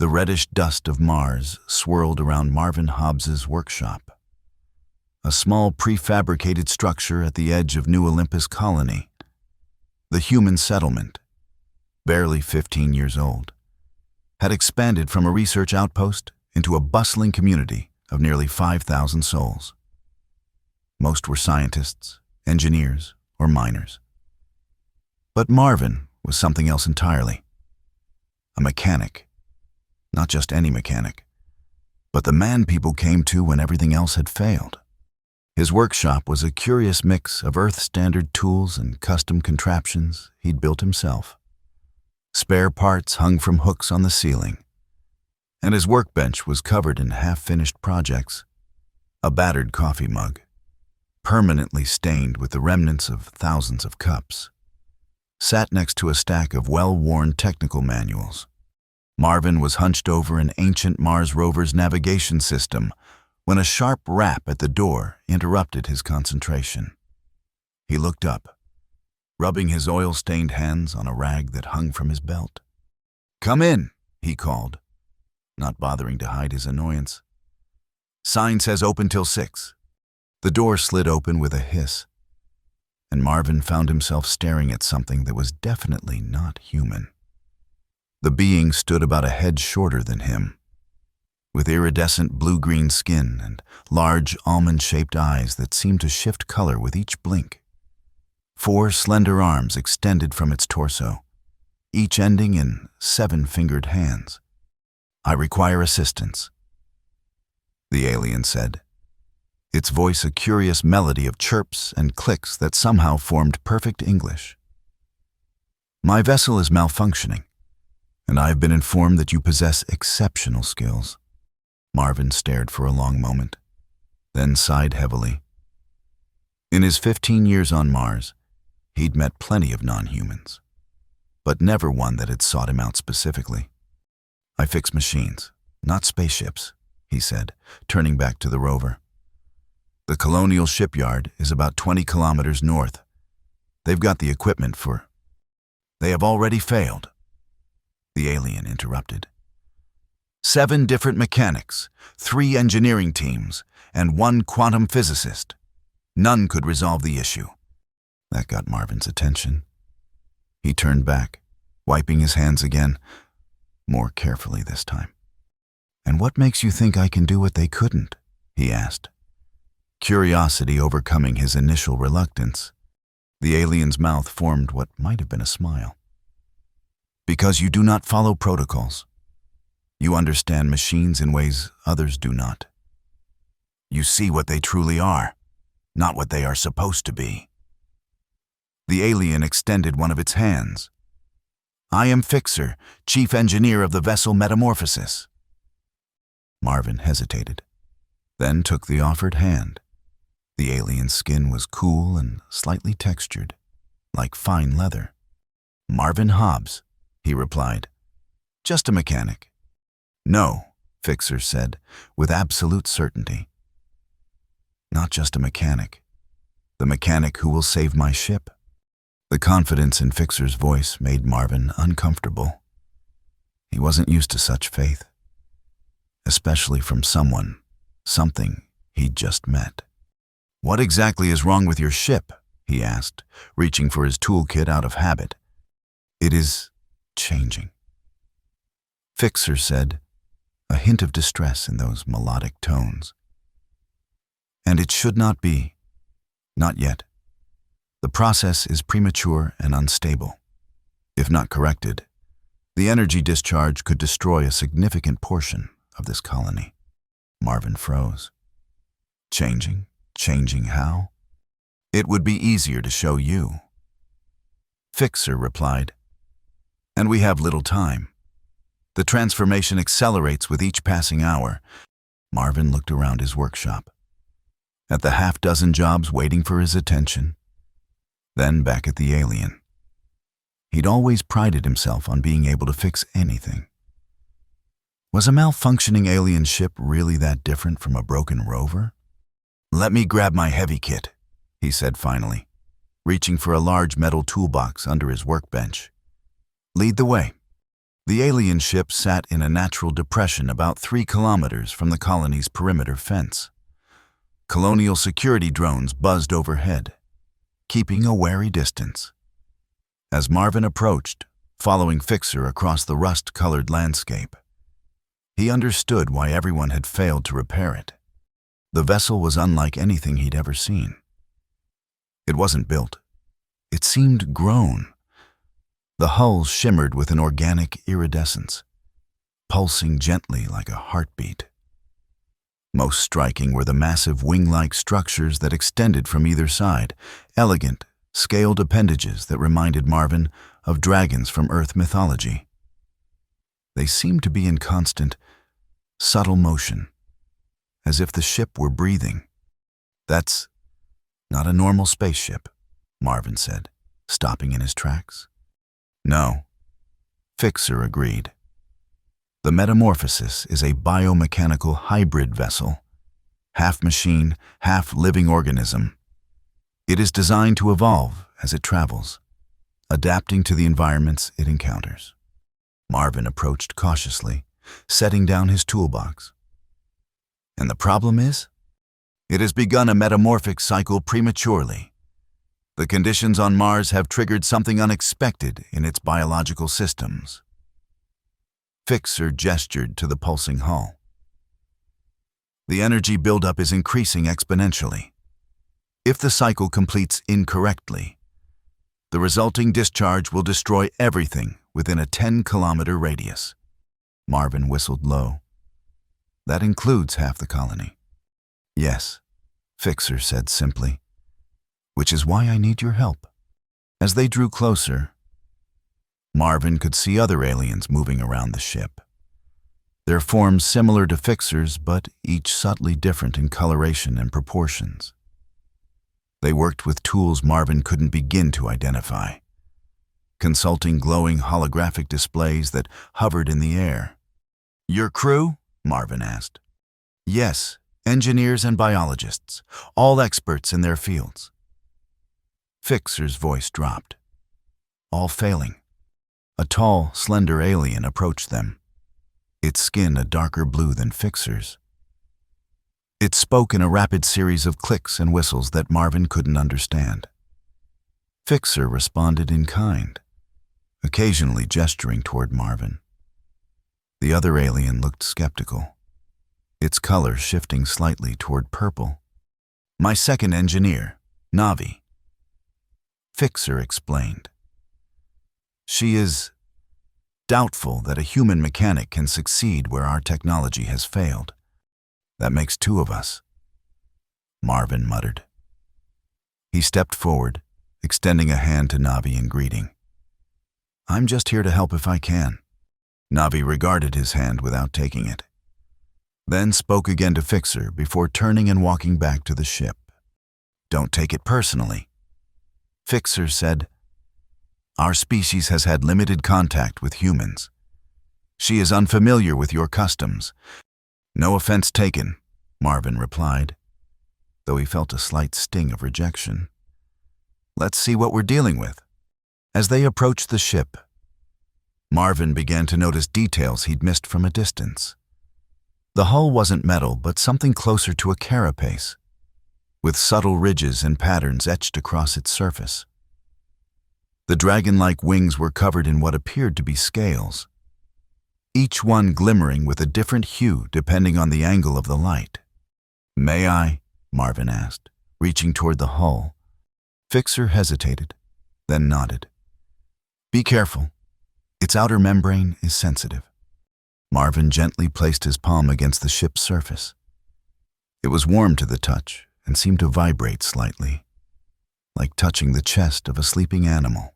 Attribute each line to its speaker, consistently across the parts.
Speaker 1: The reddish dust of Mars swirled around Marvin Hobbs's workshop, a small prefabricated structure at the edge of New Olympus Colony. The human settlement, barely 15 years old, had expanded from a research outpost into a bustling community of nearly 5,000 souls. Most were scientists, engineers, or miners. But Marvin was something else entirely. A mechanic. Not just any mechanic, but the man people came to when everything else had failed. His workshop was a curious mix of Earth-standard tools and custom contraptions he'd built himself. Spare parts hung from hooks on the ceiling, and his workbench was covered in half-finished projects. A battered coffee mug, permanently stained with the remnants of thousands of cups, sat next to a stack of well-worn technical manuals. Marvin was hunched over an ancient Mars rover's navigation system when a sharp rap at the door interrupted his concentration. He looked up, rubbing his oil-stained hands on a rag that hung from his belt. "Come in," he called, not bothering to hide his annoyance. "Sign says open till 6. The door slid open with a hiss, and Marvin found himself staring at something that was definitely not human. The being stood about a head shorter than him, with iridescent blue-green skin and large almond-shaped eyes that seemed to shift color with each blink. 4 slender arms extended from its torso, each ending in 7-fingered hands. "I require assistance," the alien said, its voice a curious melody of chirps and clicks that somehow formed perfect English. "My vessel is malfunctioning, and I have been informed that you possess exceptional skills." Marvin stared for a long moment, then sighed heavily. In his 15 years on Mars, he'd met plenty of non-humans, but never one that had sought him out specifically. "I fix machines, not spaceships," he said, turning back to the rover. "The Colonial shipyard is about 20 kilometers north. They've got the equipment for—" "They have already failed," the alien interrupted. 7 different mechanics, 3 engineering teams, and 1 quantum physicist. None could resolve the issue. That got Marvin's attention. He turned back, wiping his hands again, more carefully this time. "And what makes you think I can do what they couldn't?" he asked, curiosity overcoming his initial reluctance. The alien's mouth formed what might have been a smile. "Because you do not follow protocols. You understand machines in ways others do not. You see what they truly are, not what they are supposed to be." The alien extended one of its hands. "I am Fixer, chief engineer of the vessel Metamorphosis." Marvin hesitated, then took the offered hand. The alien's skin was cool and slightly textured, like fine leather. "Marvin Hobbs," he replied. "Just a mechanic." "No," Fixer said, with absolute certainty. "Not just a mechanic. The mechanic who will save my ship." The confidence in Fixer's voice made Marvin uncomfortable. He wasn't used to such faith, especially from something he'd just met. "What exactly is wrong with your ship?" he asked, reaching for his toolkit out of habit. "It is changing," Fixer said, a hint of distress in those melodic tones. "And it should not be. Not yet. The process is premature and unstable. If not corrected, the energy discharge could destroy a significant portion of this colony." Marvin froze. "Changing? Changing how?" "It would be easier to show you," Fixer replied. "And we have little time. The transformation accelerates with each passing hour." Marvin looked around his workshop, at the half-dozen jobs waiting for his attention, then back at the alien. He'd always prided himself on being able to fix anything. Was a malfunctioning alien ship really that different from a broken rover? "Let me grab my heavy kit," he said finally, reaching for a large metal toolbox under his workbench. "Lead the way." The alien ship sat in a natural depression about 3 kilometers from the colony's perimeter fence. Colonial security drones buzzed overhead, keeping a wary distance. As Marvin approached, following Fixer across the rust-colored landscape, he understood why everyone had failed to repair it. The vessel was unlike anything he'd ever seen. It wasn't built. It seemed grown. The hull shimmered with an organic iridescence, pulsing gently like a heartbeat. Most striking were the massive wing-like structures that extended from either side, elegant, scaled appendages that reminded Marvin of dragons from Earth mythology. They seemed to be in constant, subtle motion, as if the ship were breathing. "That's not a normal spaceship," Marvin said, stopping in his tracks. "No," Fixer agreed. "The Metamorphosis is a biomechanical hybrid vessel, half machine, half living organism. It is designed to evolve as it travels, adapting to the environments it encounters." Marvin approached cautiously, setting down his toolbox. "And the problem is? It has begun a metamorphic cycle prematurely. The conditions on Mars have triggered something unexpected in its biological systems." Fixer gestured to the pulsing hull. "The energy buildup is increasing exponentially. If the cycle completes incorrectly, the resulting discharge will destroy everything within a 10-kilometer radius." Marvin whistled low. "That includes half the colony." "Yes," Fixer said simply, "which is why I need your help." As they drew closer, Marvin could see other aliens moving around the ship. Their forms similar to Fixer's, but each subtly different in coloration and proportions. They worked with tools Marvin couldn't begin to identify, consulting glowing holographic displays that hovered in the air. "Your crew?" Marvin asked. "Yes, engineers and biologists, all experts in their fields." Fixer's voice dropped. "All failing." A tall, slender alien approached them, its skin a darker blue than Fixer's. It spoke in a rapid series of clicks and whistles that Marvin couldn't understand. Fixer responded in kind, occasionally gesturing toward Marvin. The other alien looked skeptical, its color shifting slightly toward purple. "My second engineer, Navi," Fixer explained. "She is doubtful that a human mechanic can succeed where our technology has failed. That makes 2 of us," Marvin muttered. He stepped forward, extending a hand to Navi in greeting. "I'm just here to help if I can." Navi regarded his hand without taking it, then spoke again to Fixer before turning and walking back to the ship. "Don't take it personally," Fixer said. "Our species has had limited contact with humans. She is unfamiliar with your customs." "No offense taken," Marvin replied, though he felt a slight sting of rejection. "Let's see what we're dealing with." As they approached the ship, Marvin began to notice details he'd missed from a distance. The hull wasn't metal, but something closer to a carapace, with subtle ridges and patterns etched across its surface. The dragon-like wings were covered in what appeared to be scales, each one glimmering with a different hue depending on the angle of the light. "May I?" Marvin asked, reaching toward the hull. Fixer hesitated, then nodded. "Be careful. Its outer membrane is sensitive." Marvin gently placed his palm against the ship's surface. It was warm to the touch and seemed to vibrate slightly, like touching the chest of a sleeping animal.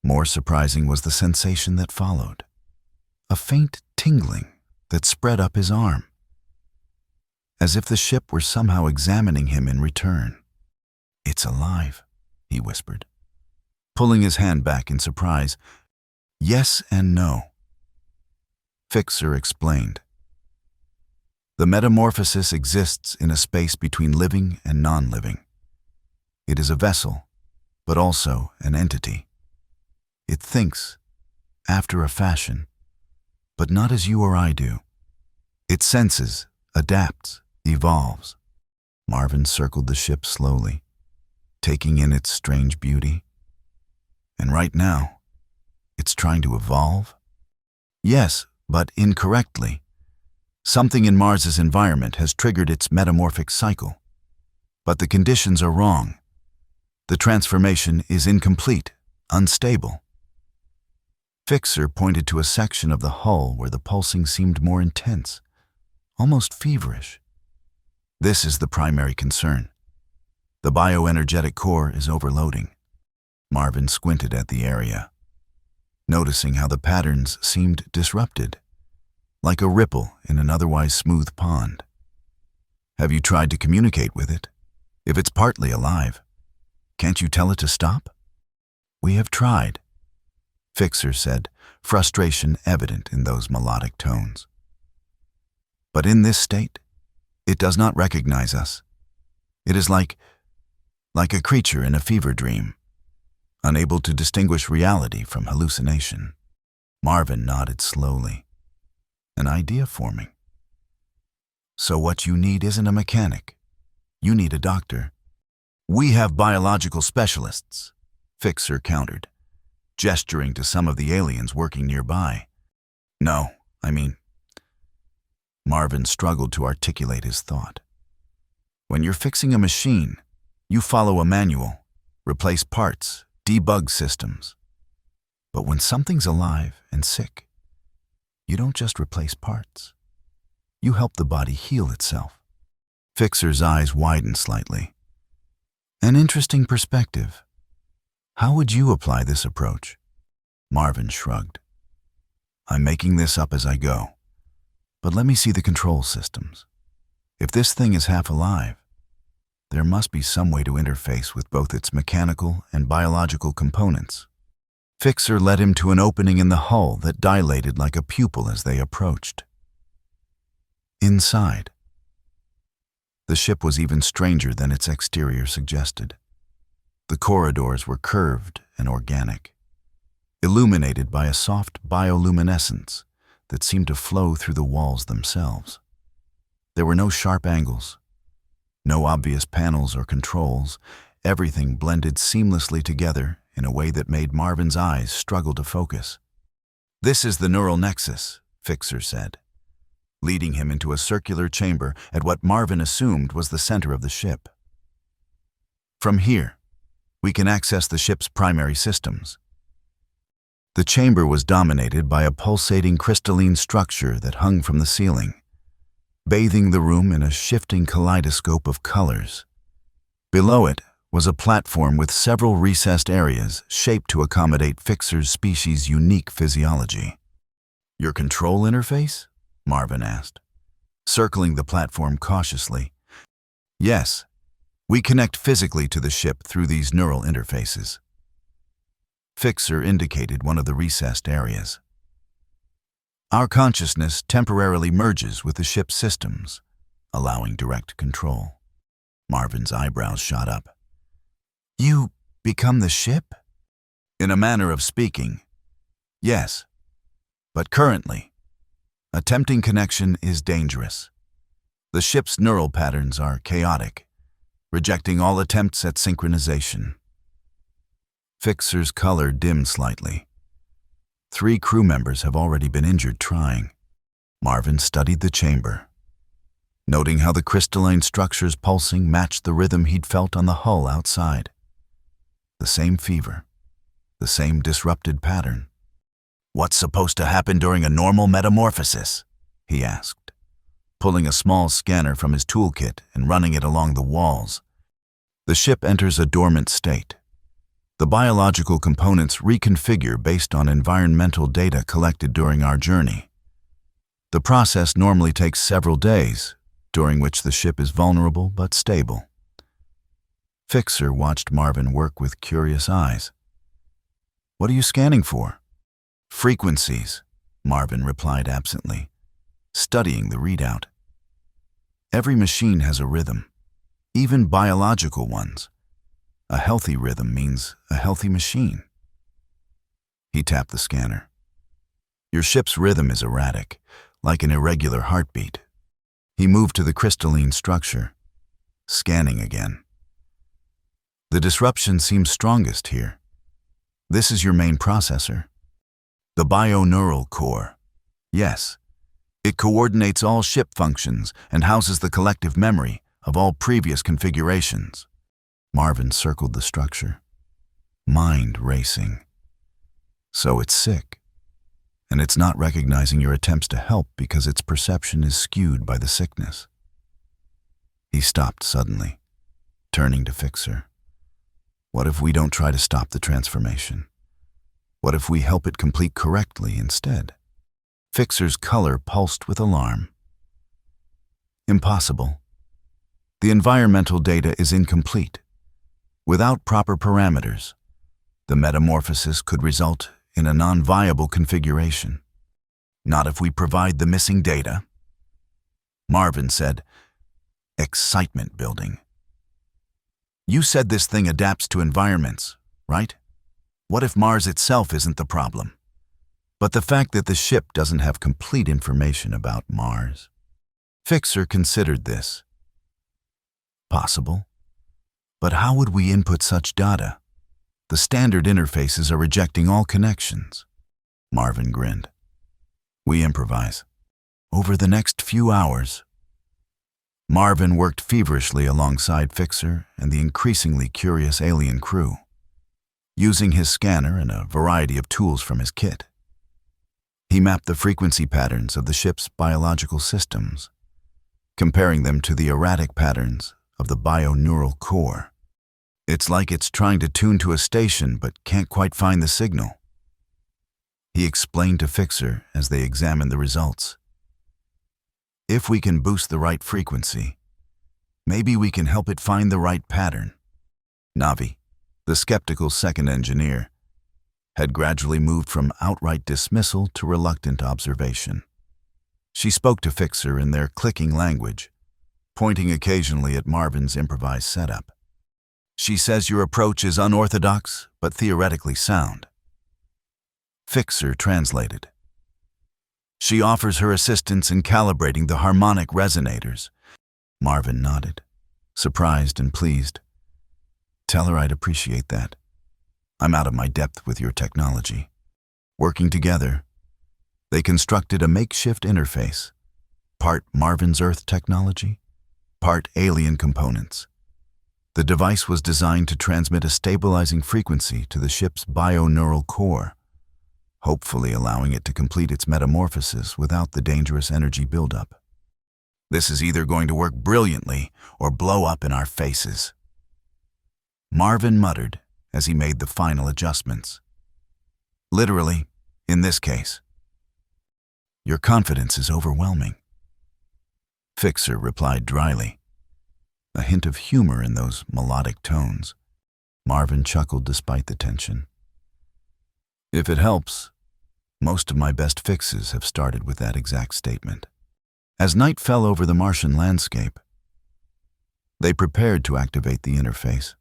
Speaker 1: More surprising was the sensation that followed, a faint tingling that spread up his arm, as if the ship were somehow examining him in return. "It's alive," he whispered, pulling his hand back in surprise. "Yes and no," Fixer explained. "The metamorphosis exists in a space between living and non-living. It is a vessel, but also an entity. It thinks, after a fashion, but not as you or I do. It senses, adapts, evolves. Marvin circled the ship slowly, taking in its strange beauty. And right now, it's trying to evolve? Yes, but incorrectly. Something in Mars's environment has triggered its metamorphic cycle. But the conditions are wrong. The transformation is incomplete, unstable. Fixer pointed to a section of the hull where the pulsing seemed more intense, almost feverish. This is the primary concern. The bioenergetic core is overloading. Marvin squinted at the area, noticing how the patterns seemed disrupted, like a ripple in an otherwise smooth pond. Have you tried to communicate with it? If it's partly alive, can't you tell it to stop? We have tried, Fixer said, frustration evident in those melodic tones. But in this state, it does not recognize us. It is like a creature in a fever dream, unable to distinguish reality from hallucination. Marvin nodded slowly, an idea forming. So what you need isn't a mechanic. You need a doctor. We have biological specialists, Fixer countered, gesturing to some of the aliens working nearby. No, I mean... Marvin struggled to articulate his thought. When you're fixing a machine, you follow a manual, replace parts, debug systems. But when something's alive and sick, you don't just replace parts. You help the body heal itself. Fixer's eyes widened slightly. An interesting perspective. How would you apply this approach? Marvin shrugged. I'm making this up as I go. But let me see the control systems. If this thing is half alive, there must be some way to interface with both its mechanical and biological components. Fixer led him to an opening in the hull that dilated like a pupil as they approached. Inside, the ship was even stranger than its exterior suggested. The corridors were curved and organic, illuminated by a soft bioluminescence that seemed to flow through the walls themselves. There were no sharp angles, no obvious panels or controls. Everything blended seamlessly together in a way that made Marvin's eyes struggle to focus. This is the neural nexus, Fixer said, leading him into a circular chamber at what Marvin assumed was the center of the ship. From here, we can access the ship's primary systems. The chamber was dominated by a pulsating crystalline structure that hung from the ceiling, bathing the room in a shifting kaleidoscope of colors. Below it was a platform with several recessed areas shaped to accommodate Fixer's species' unique physiology. Your control interface? Marvin asked, circling the platform cautiously. Yes, we connect physically to the ship through these neural interfaces. Fixer indicated one of the recessed areas. Our consciousness temporarily merges with the ship's systems, allowing direct control. Marvin's eyebrows shot up. You become the ship? In a manner of speaking, yes. But currently, attempting connection is dangerous. The ship's neural patterns are chaotic, rejecting all attempts at synchronization. Fixer's color dimmed slightly. 3 crew members have already been injured trying. Marvin studied the chamber, noting how the crystalline structure's pulsing matched the rhythm he'd felt on the hull outside. The same fever, the same disrupted pattern. What's supposed to happen during a normal metamorphosis? He asked, pulling a small scanner from his toolkit and running it along the walls. The ship enters a dormant state. The biological components reconfigure based on environmental data collected during our journey. The process normally takes several days, during which the ship is vulnerable but stable. Fixer watched Marvin work with curious eyes. What are you scanning for? Frequencies, Marvin replied absently, studying the readout. Every machine has a rhythm, even biological ones. A healthy rhythm means a healthy machine. He tapped the scanner, Your ship's rhythm is erratic, like an irregular heartbeat. He moved to the crystalline structure, scanning again. The disruption seems strongest here. This is your main processor. The bioneural core. Yes. It coordinates all ship functions and houses the collective memory of all previous configurations. Marvin circled the structure, mind racing. So it's sick, and it's not recognizing your attempts to help because its perception is skewed by the sickness. He stopped suddenly, turning to Fixer. What if we don't try to stop the transformation? What if we help it complete correctly instead? Fixer's color pulsed with alarm. Impossible. The environmental data is incomplete. Without proper parameters, the metamorphosis could result in a non-viable configuration. Not if we provide the missing data. Marvin said, excitement building. You said this thing adapts to environments, right? What if Mars itself isn't the problem? But the fact that the ship doesn't have complete information about Mars. Fixer considered this. Possible. But how would we input such data? The standard interfaces are rejecting all connections. Marvin grinned. We improvise. Over the next few hours, Marvin worked feverishly alongside Fixer and the increasingly curious alien crew, using his scanner and a variety of tools from his kit. He mapped the frequency patterns of the ship's biological systems, comparing them to the erratic patterns of the bioneural core. It's like it's trying to tune to a station but can't quite find the signal. He explained to Fixer as they examined the results. If we can boost the right frequency, maybe we can help it find the right pattern. Navi, the skeptical second engineer, had gradually moved from outright dismissal to reluctant observation. She spoke to Fixer in their clicking language, pointing occasionally at Marvin's improvised setup. She says your approach is unorthodox, but theoretically sound. Fixer translated. She offers her assistance in calibrating the harmonic resonators. Marvin nodded, surprised and pleased. Tell her I'd appreciate that. I'm out of my depth with your technology. Working together, they constructed a makeshift interface, part Marvin's Earth technology, part alien components. The device was designed to transmit a stabilizing frequency to the ship's bioneural core, hopefully allowing it to complete its metamorphosis without the dangerous energy buildup. This is either going to work brilliantly or blow up in our faces. Marvin muttered as he made the final adjustments. Literally, in this case. Your confidence is overwhelming. Fixer replied dryly, a hint of humor in those melodic tones. Marvin chuckled despite the tension. If it helps, most of my best fixes have started with that exact statement. As night fell over the Martian landscape, they prepared to activate the interface.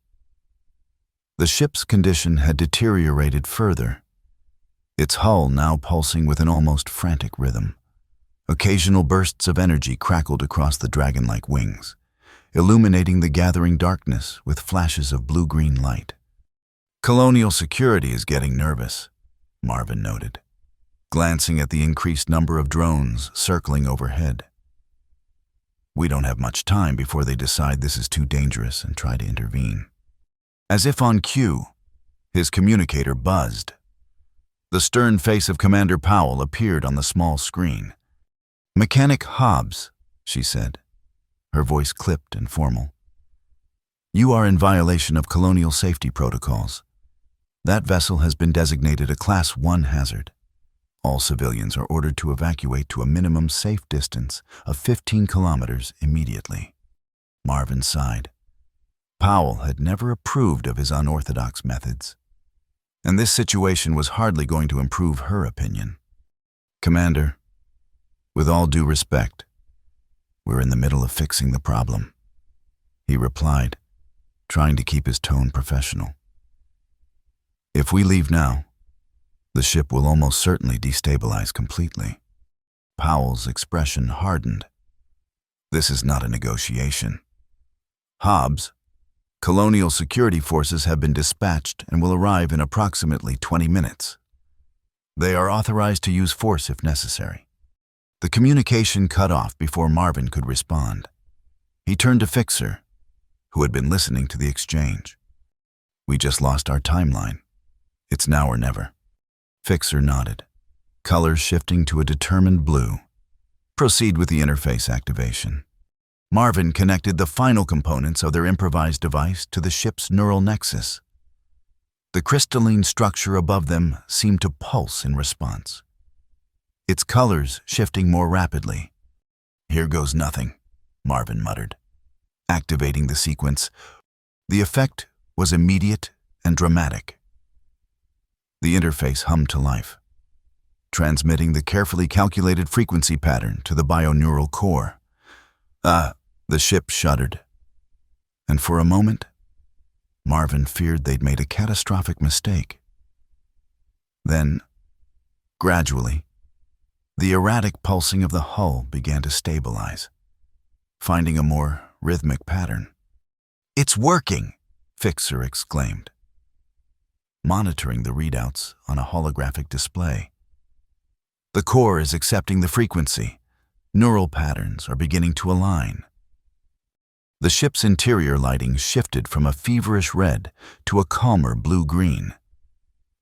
Speaker 1: The ship's condition had deteriorated further, its hull now pulsing with an almost frantic rhythm. Occasional bursts of energy crackled across the dragon-like wings, illuminating the gathering darkness with flashes of blue-green light. Colonial security is getting nervous, Marvin noted, glancing at the increased number of drones circling overhead. We don't have much time before they decide this is too dangerous and try to intervene. As if on cue, his communicator buzzed. The stern face of Commander Powell appeared on the small screen. Mechanic Hobbs, she said, her voice clipped and formal. You are in violation of colonial safety protocols. That vessel has been designated a Class 1 hazard. All civilians are ordered to evacuate to a minimum safe distance of 15 kilometers immediately. Marvin sighed. Powell had never approved of his unorthodox methods, and this situation was hardly going to improve her opinion. Commander, with all due respect, we're in the middle of fixing the problem, he replied, trying to keep his tone professional. If we leave now, The ship will almost certainly destabilize completely. Powell's expression hardened. This is not a negotiation. Hobbs, colonial security forces have been dispatched and will arrive in approximately 20 minutes. They are authorized to use force if necessary. The communication cut off before Marvin could respond. He turned to Fixer, who had been listening to the exchange. We just lost our timeline. It's now or never. Fixer nodded, colors shifting to a determined blue. Proceed with the interface activation. Marvin connected the final components of their improvised device to the ship's neural nexus. The crystalline structure above them seemed to pulse in response, its colors shifting more rapidly. Here goes nothing, Marvin muttered, activating the sequence. The effect was immediate and dramatic. The interface hummed to life, transmitting the carefully calculated frequency pattern to the bioneural core. The ship shuddered, and for a moment, Marvin feared they'd made a catastrophic mistake. Then, gradually, the erratic pulsing of the hull began to stabilize, finding a more rhythmic pattern. "It's working!" Fixer exclaimed, monitoring the readouts on a holographic display. "The core is accepting the frequency. Neural patterns are beginning to align." The ship's interior lighting shifted from a feverish red to a calmer blue-green,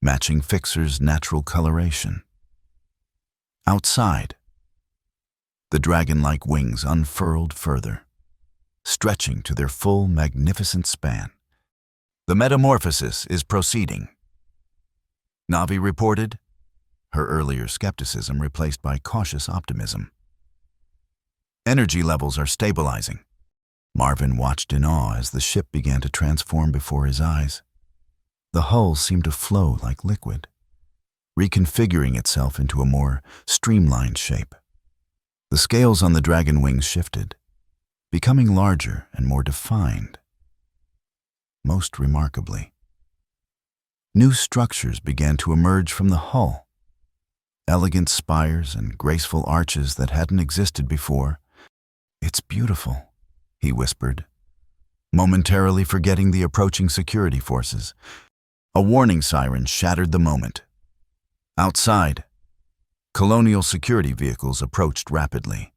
Speaker 1: matching Fixer's natural coloration. Outside, the dragon-like wings unfurled further, stretching to their full, magnificent span. "The metamorphosis is proceeding," Navi reported, her earlier skepticism replaced by cautious optimism. "Energy levels are stabilizing." Marvin watched in awe as the ship began to transform before his eyes. The hull seemed to flow like liquid, reconfiguring itself into a more streamlined shape. The scales on the dragon wings shifted, becoming larger and more defined. Most remarkably, new structures began to emerge from the hull, elegant spires and graceful arches that hadn't existed before. "It's beautiful," he whispered, momentarily forgetting the approaching security forces. A warning siren shattered the moment. Outside, colonial security vehicles approached rapidly,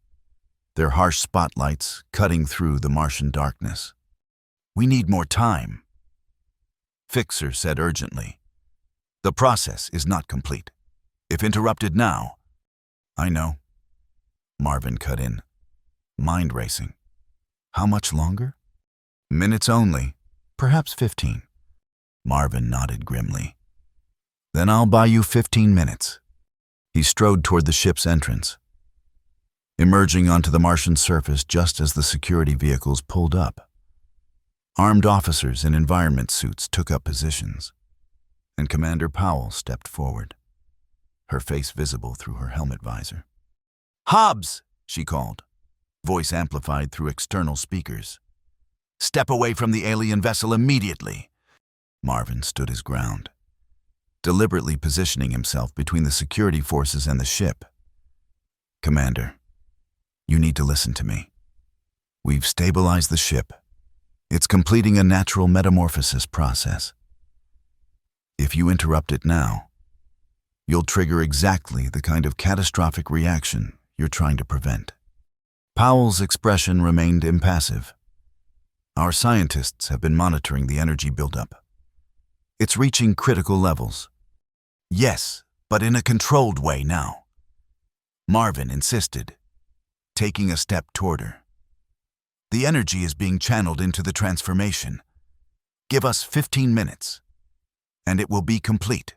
Speaker 1: their harsh spotlights cutting through the Martian darkness. "We need more time," Fixer said urgently. "The process is not complete. If interrupted now—" "I know," Marvin cut in, mind racing. "How much longer?" "Minutes only, perhaps 15. Marvin nodded grimly. "Then I'll buy you 15 minutes. He strode toward the ship's entrance, emerging onto the Martian surface just as the security vehicles pulled up. Armed officers in environment suits took up positions, and Commander Powell stepped forward, her face visible through her helmet visor. "Hobbs!" she called, voice amplified through external speakers. "Step away from the alien vessel immediately." Marvin stood his ground, deliberately positioning himself between the security forces and the ship. "Commander, you need to listen to me. We've stabilized the ship. It's completing a natural metamorphosis process. If you interrupt it now, you'll trigger exactly the kind of catastrophic reaction you're trying to prevent." Powell's expression remained impassive. "Our scientists have been monitoring the energy buildup. It's reaching critical levels." "Yes, but in a controlled way now," Marvin insisted, taking a step toward her. "The energy is being channeled into the transformation. Give us 15 minutes, and it will be complete."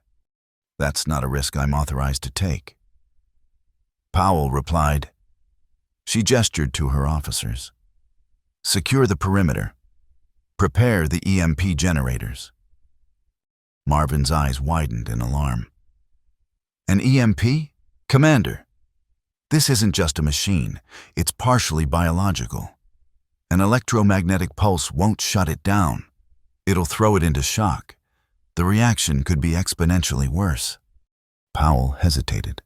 Speaker 1: "That's not a risk I'm authorized to take," Powell replied. She gestured to her officers. "Secure the perimeter. Prepare the EMP generators." Marvin's eyes widened in alarm. "An EMP? Commander, this isn't just a machine. It's partially biological. An electromagnetic pulse won't shut it down. It'll throw it into shock. The reaction could be exponentially worse." Powell hesitated,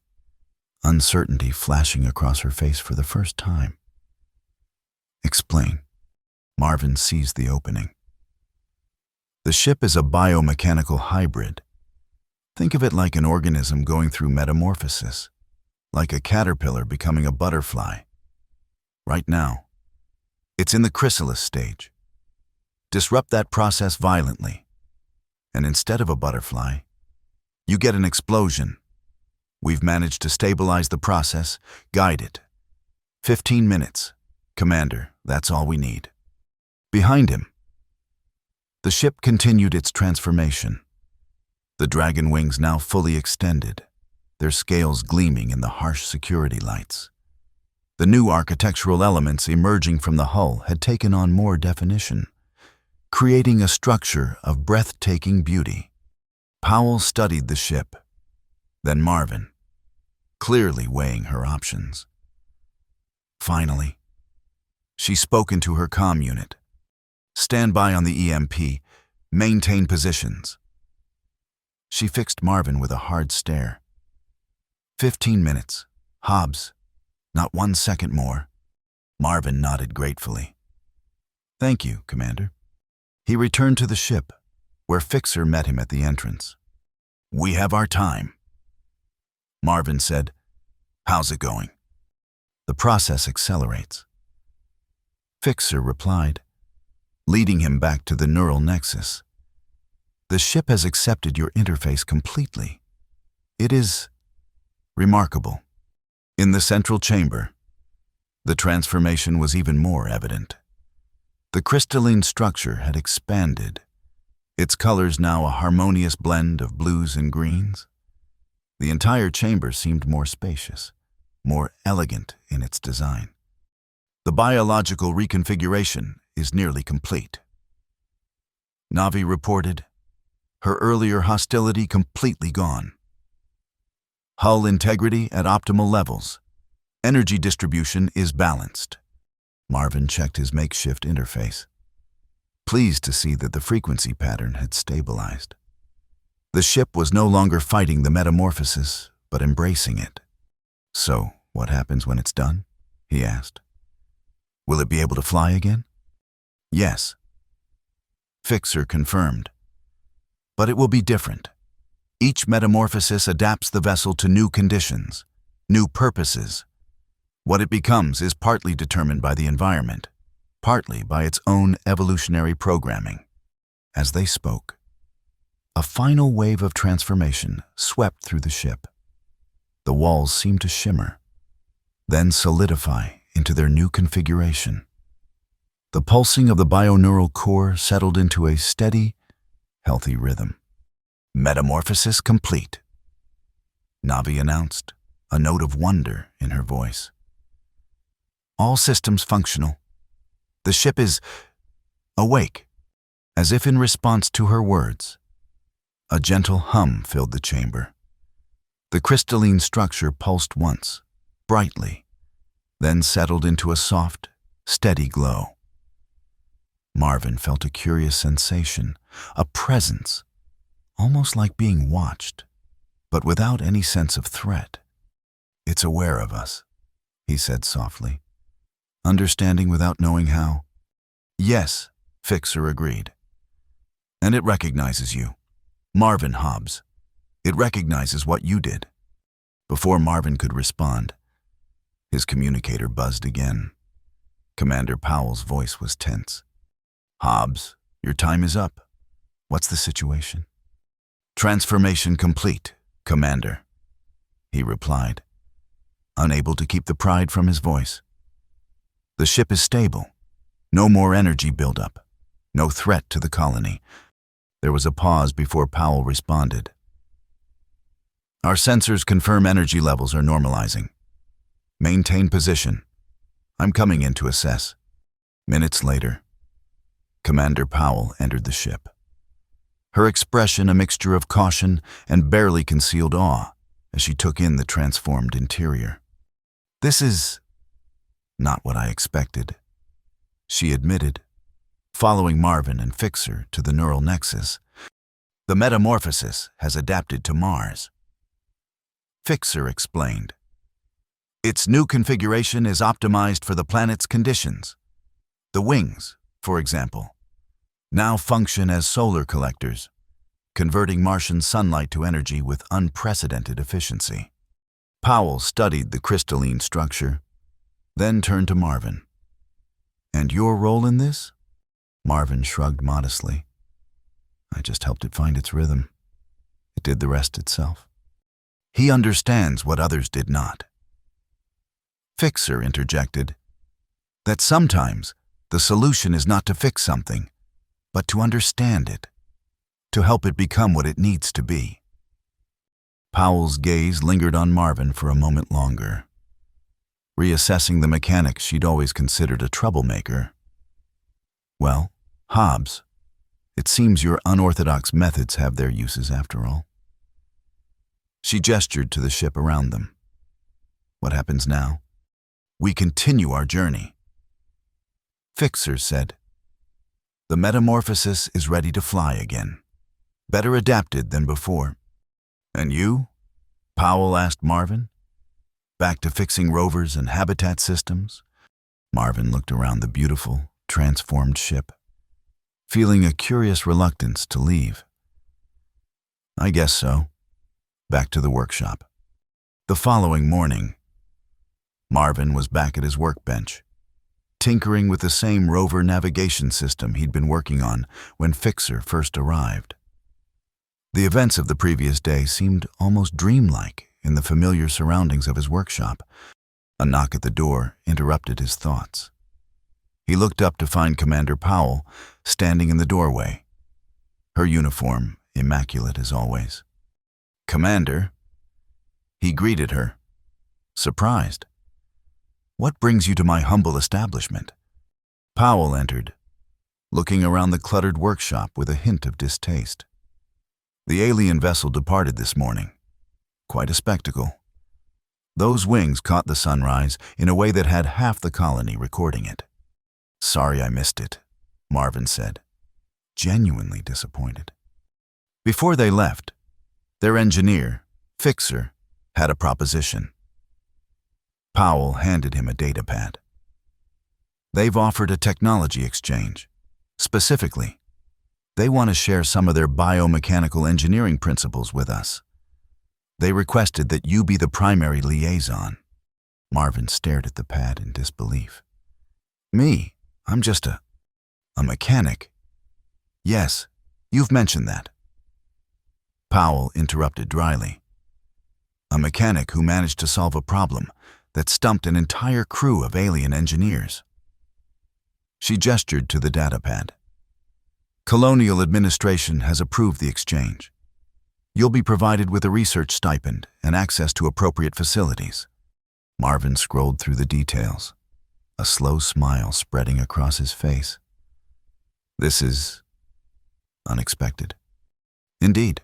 Speaker 1: uncertainty flashing across her face for the first time. Explain. Marvin seized the opening. The ship is a biomechanical hybrid. Think of it like an organism going through metamorphosis, like a caterpillar becoming a butterfly. Right now, it's in the chrysalis stage. Disrupt that process violently, and instead of a butterfly, you get an explosion. We've managed to stabilize the process, guide it. 15 minutes. Commander, that's all we need. Behind him, the ship continued its transformation. The dragon wings now fully extended, their scales gleaming in the harsh security lights. The new architectural elements emerging from the hull had taken on more definition, creating a structure of breathtaking beauty. Powell studied the ship, then Marvin, clearly weighing her options. Finally, she spoke into her comm unit. Stand by on the EMP. Maintain positions. She fixed Marvin with a hard stare. 15 minutes. Hobbs. Not 1 second more. Marvin nodded gratefully. Thank you, Commander. He returned to the ship, where Fixer met him at the entrance. We have our time. Marvin said, How's it going? The process accelerates. Fixer replied, leading him back to the neural nexus. The ship has accepted your interface completely. It is remarkable. In the central chamber, the transformation was even more evident. The crystalline structure had expanded, its colors now a harmonious blend of blues and greens. The entire chamber seemed more spacious, more elegant in its design. The biological reconfiguration is nearly complete. Navi reported, her earlier hostility completely gone. Hull integrity at optimal levels. Energy distribution is balanced. Marvin checked his makeshift interface, pleased to see that the frequency pattern had stabilized. The ship was no longer fighting the metamorphosis, but embracing it. So, what happens when it's done? He asked. Will it be able to fly again? Yes. Fixer confirmed. But it will be different. Each metamorphosis adapts the vessel to new conditions, new purposes. What it becomes is partly determined by the environment, partly by its own evolutionary programming. As they spoke, a final wave of transformation swept through the ship. The walls seemed to shimmer, then solidify into their new configuration. The pulsing of the bioneural core settled into a steady, healthy rhythm. Metamorphosis complete, Navi announced, a note of wonder in her voice. All systems functional. The ship is awake. As if in response to her words, a gentle hum filled the chamber. The crystalline structure pulsed once, brightly, then settled into a soft, steady glow. Marvin felt a curious sensation, a presence, almost like being watched, but without any sense of threat. It's aware of us, he said softly, understanding without knowing how. Yes, Fixer agreed. And it recognizes you. Marvin Hobbs. It recognizes what you did. Before Marvin could respond, his communicator buzzed again. Commander Powell's voice was tense. Hobbs, your time is up. What's the situation? Transformation complete, Commander, he replied, unable to keep the pride from his voice. The ship is stable. No more energy buildup. No threat to the colony. There was a pause before Powell responded. Our sensors confirm energy levels are normalizing. Maintain position. I'm coming in to assess. Minutes later, Commander Powell entered the ship. Her expression a mixture of caution and barely concealed awe as she took in the transformed interior. This is not what I expected, she admitted, following Marvin and Fixer to the neural nexus. The metamorphosis has adapted to Mars. Fixer explained. Its new configuration is optimized for the planet's conditions. The wings, for example, now function as solar collectors, converting Martian sunlight to energy with unprecedented efficiency. Powell studied the crystalline structure, then turned to Marvin. "And your role in this?" Marvin shrugged modestly. "I just helped it find its rhythm. It did the rest itself." He understands what others did not. Fixer interjected that sometimes the solution is not to fix something, but to understand it, to help it become what it needs to be. Powell's gaze lingered on Marvin for a moment longer, reassessing the mechanic she'd always considered a troublemaker. "Well, Hobbs, it seems your unorthodox methods have their uses after all." She gestured to the ship around them. "What happens now?" "We continue our journey." Fixer said, "The metamorphosis is ready to fly again, better adapted than before." "And you?" Powell asked Marvin. "Back to fixing rovers and habitat systems?" Marvin looked around the beautiful, transformed ship, feeling a curious reluctance to leave. "I guess so." Back to the workshop. The following morning, Marvin was back at his workbench, tinkering with the same rover navigation system he'd been working on when Fixer first arrived. The events of the previous day seemed almost dreamlike in the familiar surroundings of his workshop. A knock at the door interrupted his thoughts. He looked up to find Commander Powell standing in the doorway, her uniform immaculate as always. "Commander," he greeted her, surprised. "What brings you to my humble establishment?" Powell entered, looking around the cluttered workshop with a hint of distaste. "The alien vessel departed this morning. Quite a spectacle. Those wings caught the sunrise in a way that had half the colony recording it." "Sorry I missed it," Marvin said, genuinely disappointed. Before they left, their engineer, Fixer, had a proposition. Powell handed him a datapad. "They've offered a technology exchange. Specifically, they want to share some of their biomechanical engineering principles with us. They requested that you be the primary liaison." Marvin stared at the pad in disbelief. "Me? I'm just a mechanic." "Yes, you've mentioned that." Powell interrupted dryly. "A mechanic who managed to solve a problem that stumped an entire crew of alien engineers." She gestured to the datapad. "Colonial administration has approved the exchange. You'll be provided with a research stipend and access to appropriate facilities." Marvin scrolled through the details, a slow smile spreading across his face. "This is unexpected." "Indeed."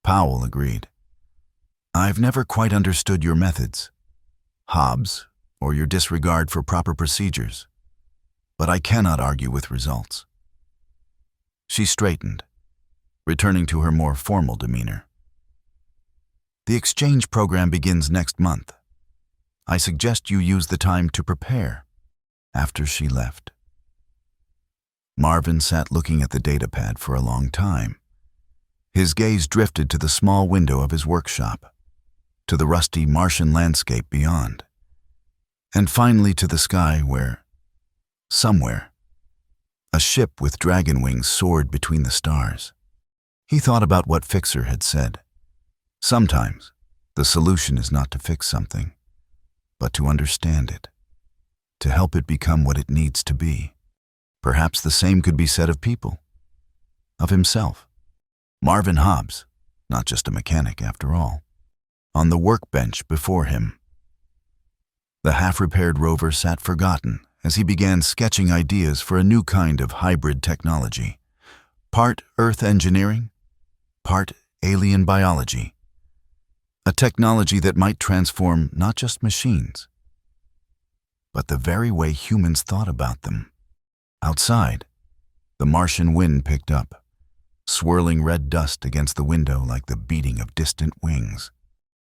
Speaker 1: Powell agreed. "I've never quite understood your methods, Hobbs, or your disregard for proper procedures, but I cannot argue with results." She straightened, returning to her more formal demeanor. "The exchange program begins next month. I suggest you use the time to prepare." After she left, Marvin sat looking at the datapad for a long time. His gaze drifted to the small window of his workshop, to the rusty Martian landscape beyond, and finally to the sky where, somewhere, a ship with dragon wings soared between the stars. He thought about what Fixer had said. Sometimes, the solution is not to fix something, but to understand it, to help it become what it needs to be. Perhaps the same could be said of people, of himself. Marvin Hobbs, not just a mechanic after all. On the workbench before him, the half-repaired rover sat forgotten as he began sketching ideas for a new kind of hybrid technology. Part Earth engineering, part alien biology. A technology that might transform not just machines, but the very way humans thought about them. Outside, the Martian wind picked up, swirling red dust against the window like the beating of distant wings.